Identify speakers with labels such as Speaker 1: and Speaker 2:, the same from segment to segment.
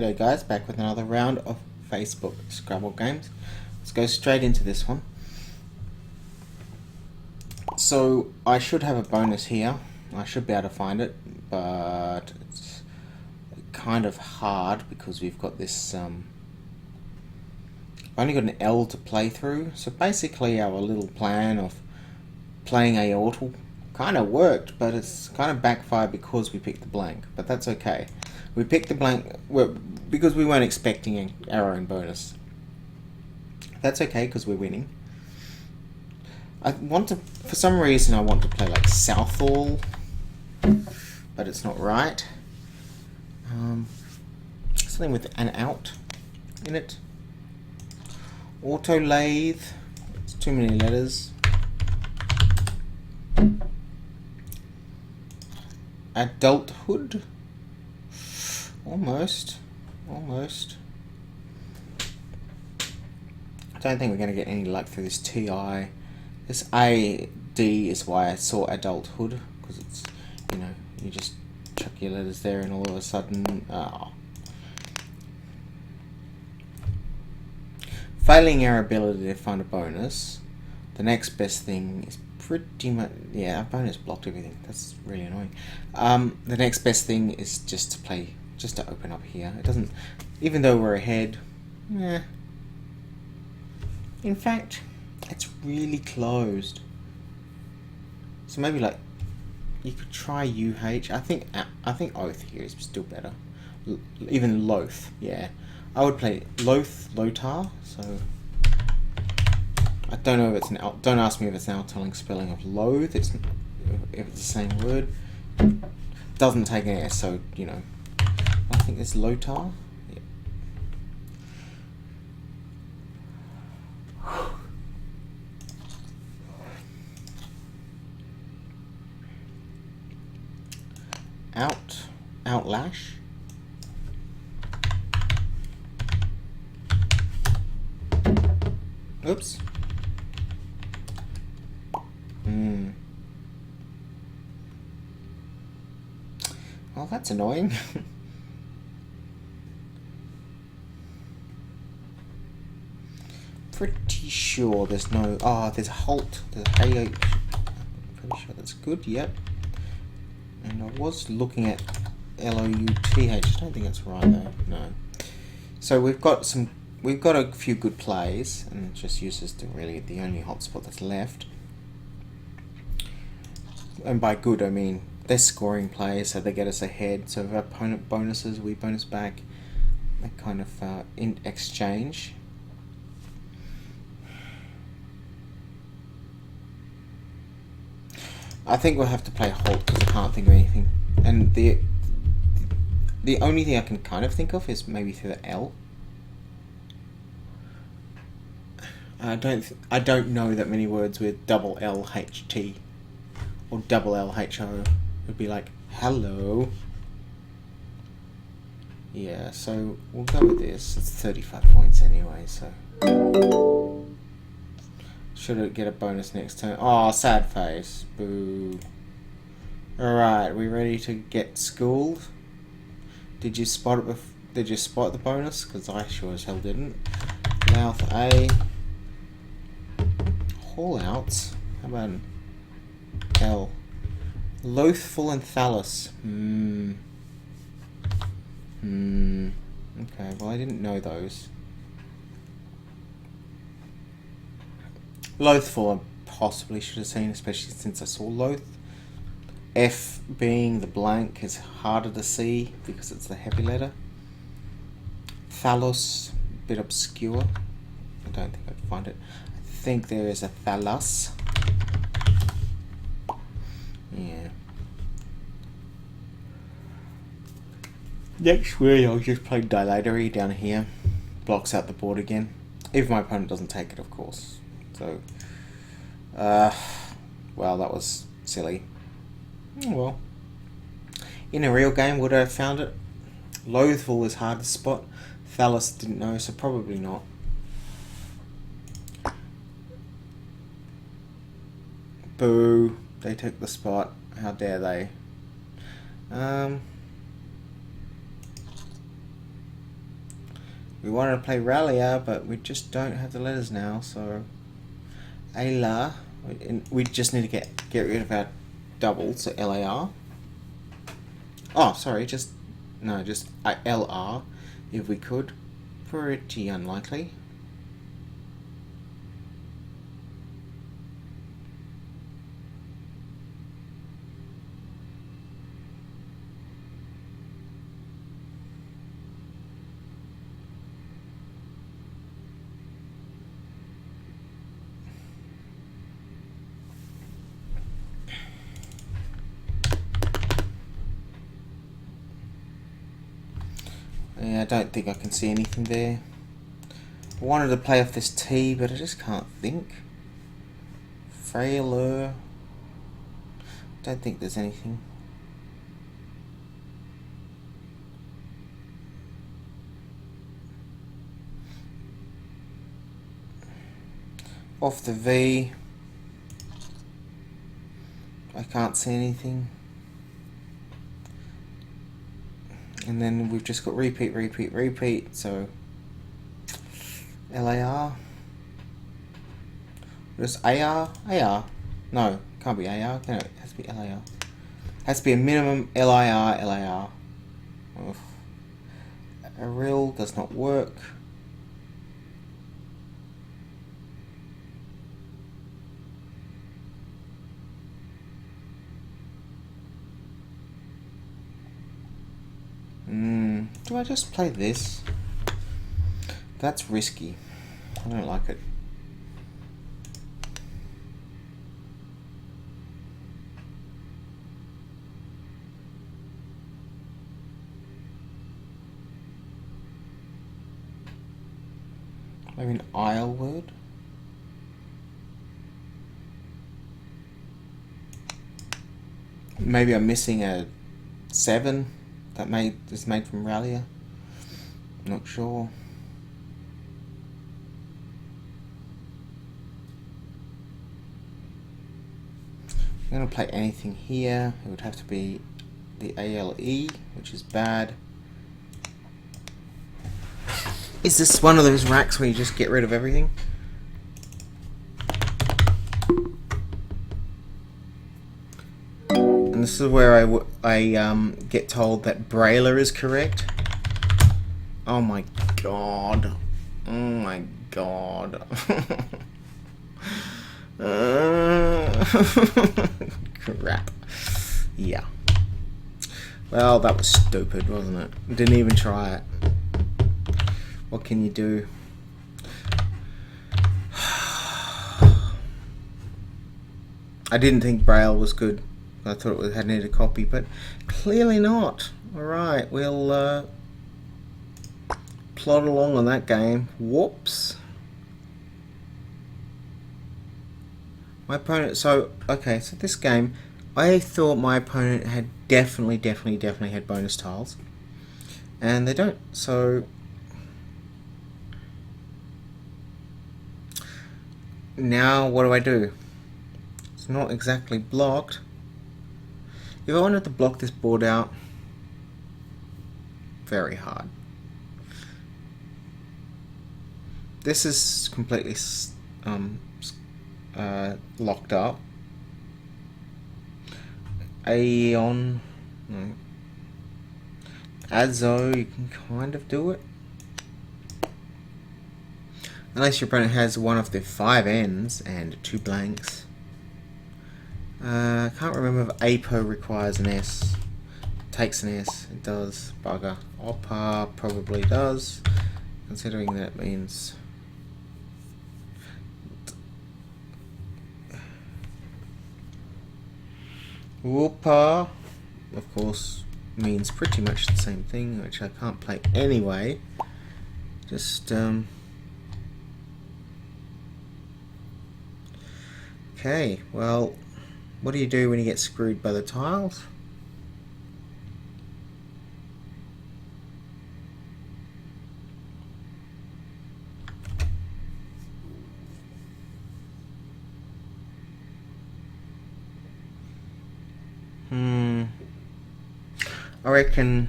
Speaker 1: G'day guys, back with another round of Facebook Scrabble games. Let's go straight into this one. So I should have a bonus here. I should be able to find it, but it's kind of hard because we've got this I've only got an L to play through. So basically our little plan of playing a auto kind of worked, but it's kind of backfired because we picked the blank, but that's okay. We picked the blank because we weren't expecting our own bonus. That's okay because we're winning. I want to, for some reason, I want to play like Southall, but it's not right. Something with an out in it. Auto lathe. It's too many letters. Adulthood. Almost. I don't think we're going to get any luck through this TI. This AD is why I saw adulthood, because it's, you know, you just chuck your letters there and all of a sudden, failing our ability to find a bonus, the next best thing is pretty much, yeah, our bonus blocked everything. That's really annoying. The next best thing is just to play, just to open up here. It doesn't, even though we're ahead, in fact, it's really closed. So maybe like you could try UH. I think oath here is still better. Even loath, yeah. I would play loath, lotar. So I don't know if it's an out. Don't ask me if it's an outtelling spelling of loathe. It's if it's the same word. Doesn't take an S, so you know. I think it's lotar. Yeah. Outlash. Oops. Well, that's annoying. Pretty sure there's no. Oh, there's a halt. There's a AH. Pretty sure that's good. Yep. And I was looking at LOUTH. I don't think that's right though. No. So we've got a few good plays, and it just uses really the only hotspot that's left. And by good, I mean they're scoring plays, so they get us ahead. So if our opponent bonuses, we bonus back. That kind of in exchange. I think we'll have to play halt because I can't think of anything. And the only thing I can kind of think of is maybe through the L. I don't know that many words with double LHT or double LHO. Would be like hello. Yeah, so we'll go with this. It's 35 points anyway, so should it get a bonus next turn? Oh, sad face. Boo. Alright, we ready to get schooled? Did you spot it? Did you spot the bonus? Because I sure as hell didn't. Mouth A. Haul outs. How about an L? Loathful and thallus. Okay, well I didn't know those. Loathful I possibly should have seen, especially since I saw loath. F being the blank is harder to see because it's the heavy letter. Thallus, a bit obscure. I don't think I'd find it. I think there is a thallus. Yeah. Next word I'll just play dilatory down here. Blocks out the board again. If my opponent doesn't take it, of course. So, well, that was silly. Oh, well. In a real game, would I have found it? Loathful is hard to spot. Thallus didn't know, so probably not. Boo. They took the spot. How dare they? We wanted to play Rallia, but we just don't have the letters now, so ALA. We just need to get rid of our double, so LAR. Oh, sorry, just LR if we could. Pretty unlikely. Yeah, I don't think I can see anything there. I wanted to play off this T, but I just can't think. Frailer. Don't think there's anything. Off the V. I can't see anything. And then we've just got repeat, so LAR. Just AR? AR? No, can't be AR, can it? It has to be LAR. Has to be a minimum LIR. Oof. A real does not work. Do I just play this? That's risky. I don't like it. Maybe an Isle word? Maybe I'm missing a 7 that is made from Rallia. Not sure. I'm going to play anything here. It would have to be the ALE, which is bad. Is this one of those racks where you just get rid of everything? And this is where I get told that Brailer is correct. Oh my god. Oh my god. Crap. Yeah. Well, that was stupid, wasn't it? Didn't even try it. What can you do? I didn't think Braille was good. I thought it had needed a copy, but clearly not. Alright, we'll plod along on that game. Whoops. My opponent, so this game, I thought my opponent had definitely had bonus tiles. And they don't, so now what do? It's not exactly blocked. If I wanted to block this board out, very hard. This is completely locked up. Aeon, no. Azo, you can kind of do it. Unless your opponent has one of the 5 ends and 2 blanks. I can't remember if APO requires an S. Takes an S. It does. Bugger. OPA probably does. Considering that means... OPA, of course, means pretty much the same thing, which I can't play anyway. Just, okay, well, what do you do when you get screwed by the tiles? I reckon,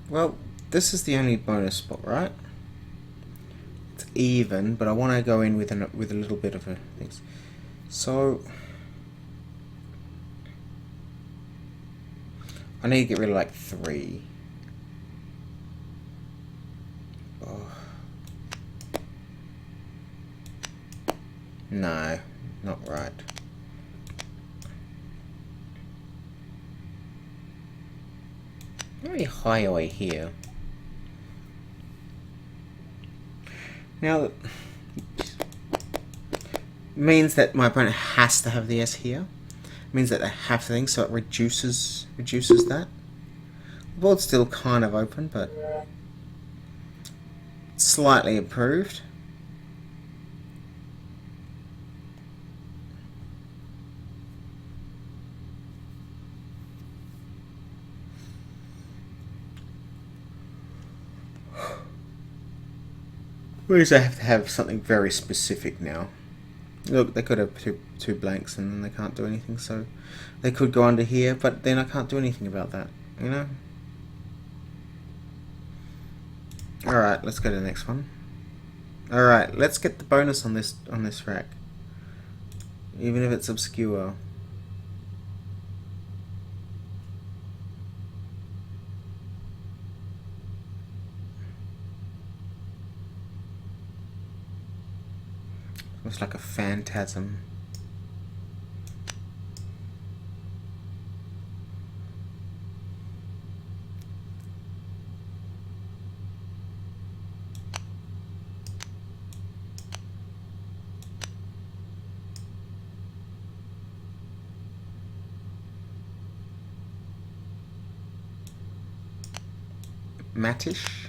Speaker 1: well, this is the only bonus spot, right? It's even, but I want to go in with a little bit of a thing. So I need to get rid of like 3. Oh. No, not right. Very high away here. Now, means that my opponent has to have the S here. Means that they have to think, so it reduces that. The board's still kind of open, but slightly improved. Whereas I have to have something very specific now. Look, they could have two blanks and then they can't do anything, so they could go under here, but then I can't do anything about that, you know? Alright, let's go to the next one. Alright, let's get the bonus on this rack. Even if it's obscure. Looks like a phantasm. Mattish.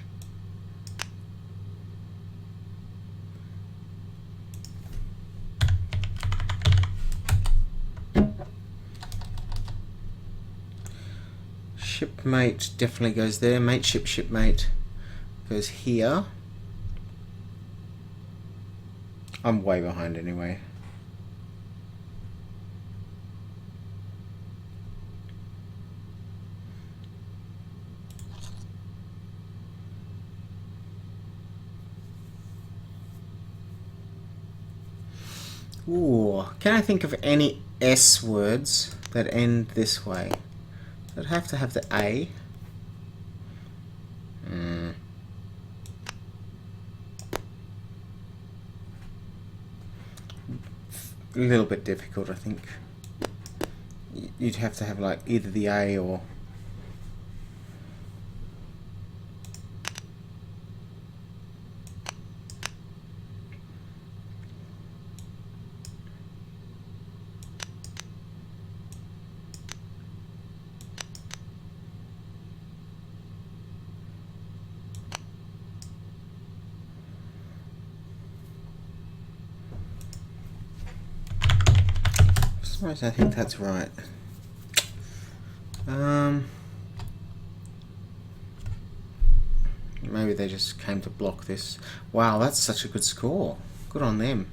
Speaker 1: Shipmate definitely goes there. Mateship, shipmate goes here. I'm way behind anyway. Ooh, can I think of any S words that end this way? I'd have to have the A. A little bit difficult, I think. You'd have to have like either the A or... I think that's right. Maybe they just came to block this. Wow, that's such a good score. Good on them.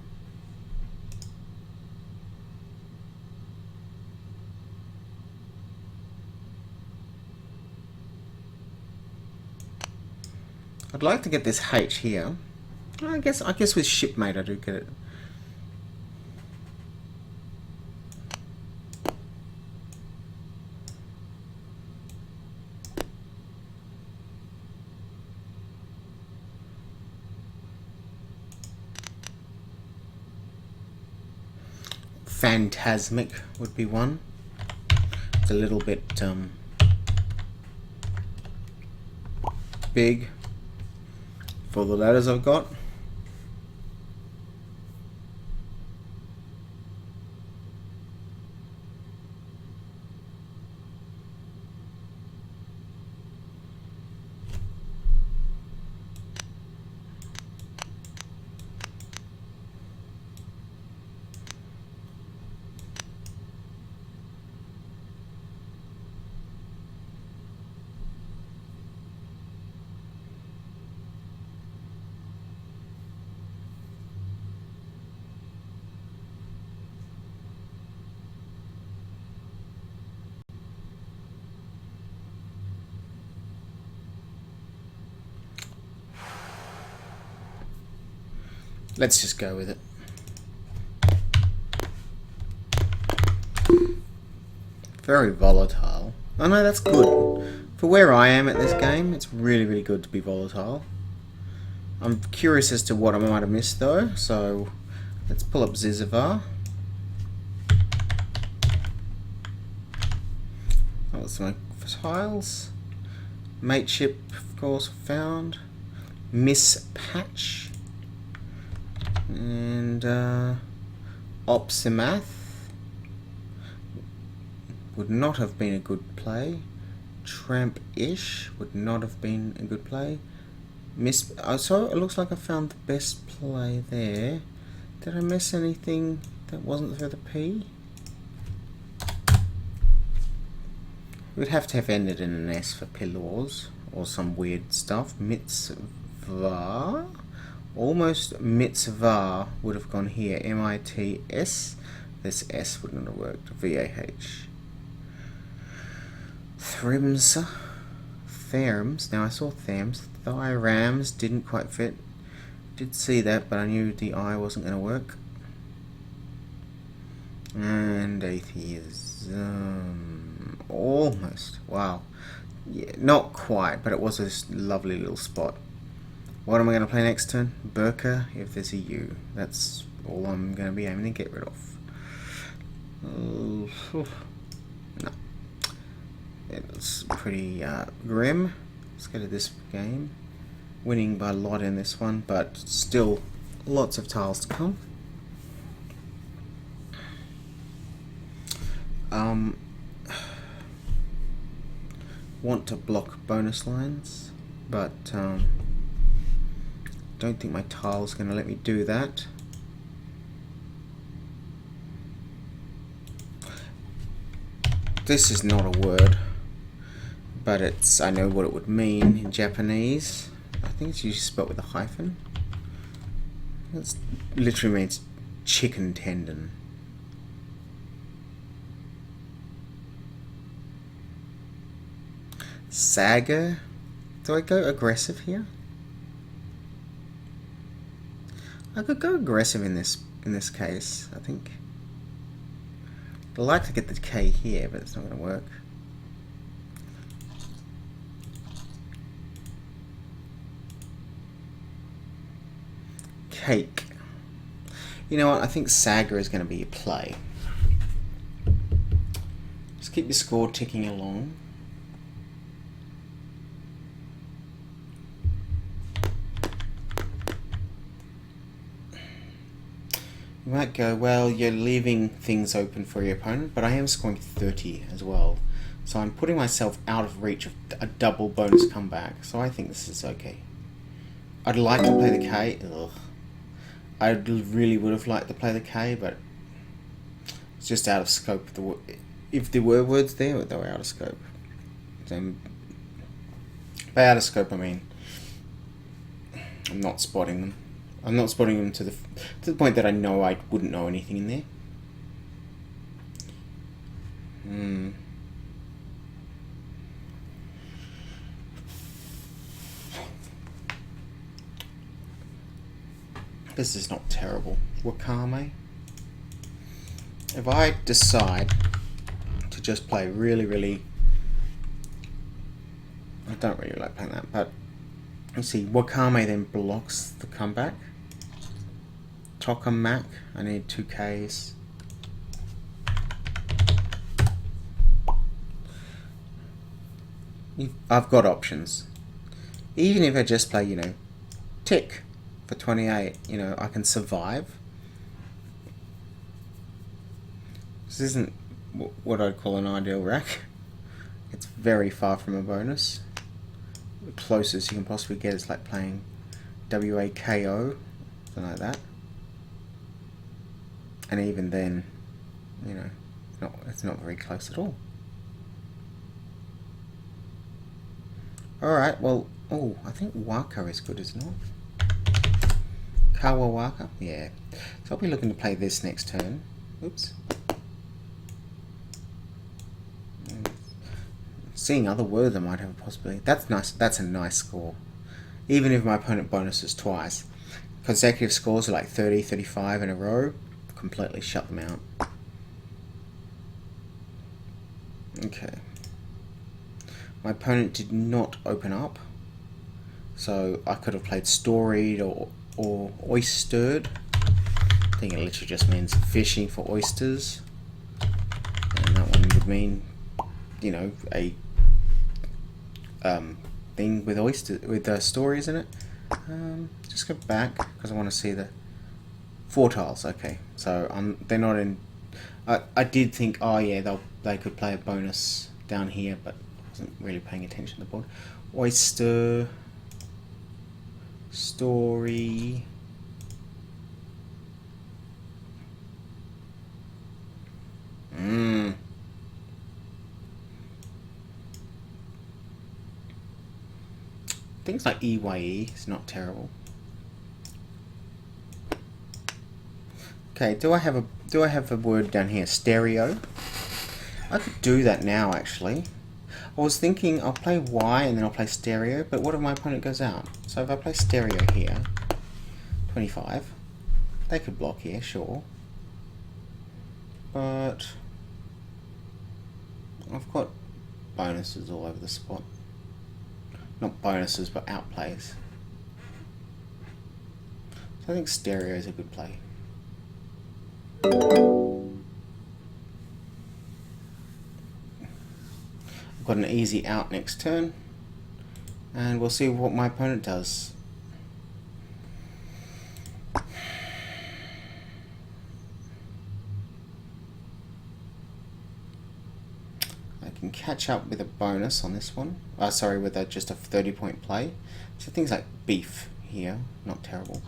Speaker 1: I'd like to get this H here. I guess with shipmate I do get it. Phantasmic would be one. It's a little bit big for the letters I've got. Let's just go with it. Very volatile. Oh no, that's good. For where I am at this game, it's really, really good to be volatile. I'm curious as to what I might have missed though, so let's pull up Zizavar. Oh, that's my tiles. Mateship, of course, found. Miss Patch. And Opsimath. Would not have been a good play. Tramp-ish would not have been a good play. So it looks like I found the best play there. Did I miss anything that wasn't for the P? We'd have to have ended in an S for Pillars or some weird stuff. Mitzvah. Almost Mitzvah would have gone here. M-I-T-S. This S wouldn't have worked. V-A-H. Thrims. Therms. Now I saw Therms. Thyrams didn't quite fit. Did see that, but I knew the I wasn't going to work. And Atheism. Almost. Wow. Yeah, not quite, but it was a lovely little spot. What am I going to play next turn? Burka, if there's a U. That's all I'm going to be aiming to get rid of. No. It's pretty grim. Let's go to this game. Winning by a lot in this one, but still lots of tiles to come. Want to block bonus lines, but don't think my tile's going to let me do that. This is not a word, but I know what it would mean in Japanese. I think it's usually spelled with a hyphen. It literally means chicken tendon. Saga. Do I go aggressive here? I could go aggressive in this case, I think. I'd like to get the K here, but it's not going to work. Cake. You know what? I think Saga is going to be a play. Just keep your score ticking along. You might go, well, you're leaving things open for your opponent, but I am scoring 30 as well. So I'm putting myself out of reach of a double bonus comeback. So I think this is okay. I'd like to play the K. Ugh. I really would have liked to play the K, but it's just out of scope. If there were words there, they were out of scope. By out of scope, I mean I'm not spotting them. I'm not spotting them to the point that I know I wouldn't know anything in there. This is not terrible. Wakame. If I decide to just play really... I don't really like playing that, but let's see. Wakame then blocks the comeback. Tokamak, I need 2 Ks. I've got options. Even if I just play, you know, tick for 28, you know, I can survive. This isn't what I'd call an ideal rack. It's very far from a bonus. The closest you can possibly get is like playing WAKO, something like that. And even then, you know, it's not very close at all. Alright, well, oh, I think Waka is good, isn't it? Kawawaka? Yeah. So I'll be looking to play this next turn. Oops. Seeing other words I might have a possibility. That's nice. That's a nice score. Even if my opponent bonuses twice. consecutive scores are like 30, 35 in a row, completely shut them out. Okay. My opponent did not open up, so I could have played storied or oystered. I think it literally just means fishing for oysters, and that one would mean, you know, a thing with oysters with stories in it. Just go back because I want to see the 4 tiles. Okay, so they're not in. I did think, oh yeah, they could play a bonus down here, but I wasn't really paying attention to the board. Oyster, story. Things like EYE is not terrible. Okay, do I have a word down here? Stereo. I could do that now actually. I was thinking I'll play Y and then I'll play stereo, but what if my opponent goes out? So if I play stereo here, 25, they could block here, sure. But I've got bonuses all over the spot. Not bonuses, but outplays. So I think stereo is a good play. I've got an easy out next turn, and we'll see what my opponent does. I can catch up with a bonus on this one. Sorry, with just a 30-point play. So things like beef here, not terrible.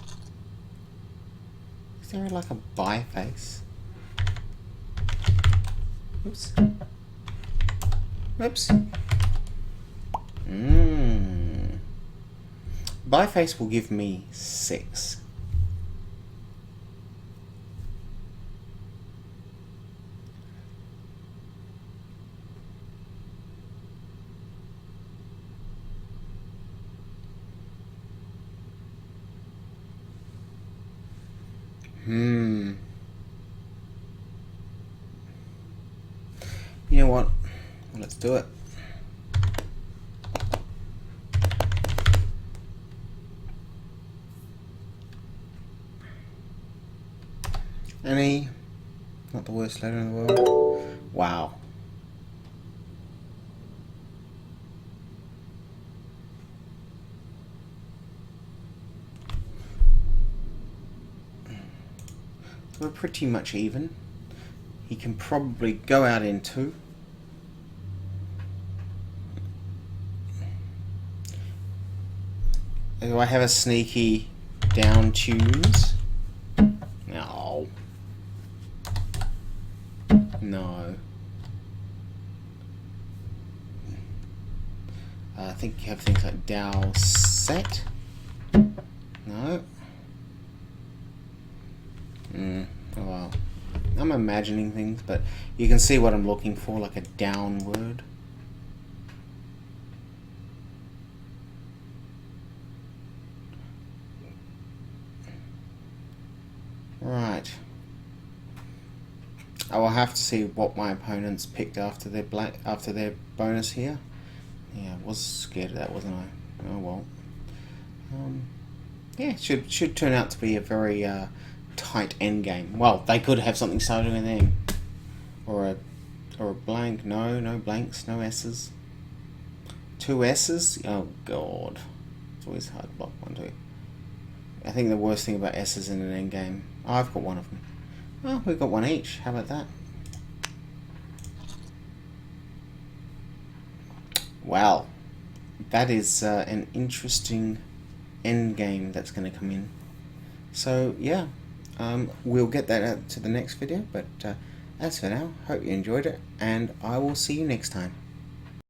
Speaker 1: Is there like a buy face? Oops. Oops. Buy face will give me 6. You know what? Let's do it. Any? Not the worst letter in the world. Wow. So we're pretty much even. He can probably go out in 2. Do I have a sneaky down tunes? No. No. I think you have things like Dow set. No. Oh well. I'm imagining things, but you can see what I'm looking for, like a down word. Right. I will have to see what my opponents picked after their bonus here. Yeah, I was scared of that, wasn't I? Oh well. Yeah, should turn out to be a very tight end game. Well, they could have something starting with M, or a blank. No blanks, no S's. 2 S's. Oh god, it's always hard to block 1, 2. I think the worst thing about S's in an end game. Oh, I've got one of them. Well, we've got 1 each. How about that? Wow, that is an interesting end game that's going to come in. So yeah, we'll get that out to the next video. But as for now, hope you enjoyed it, and I will see you next time.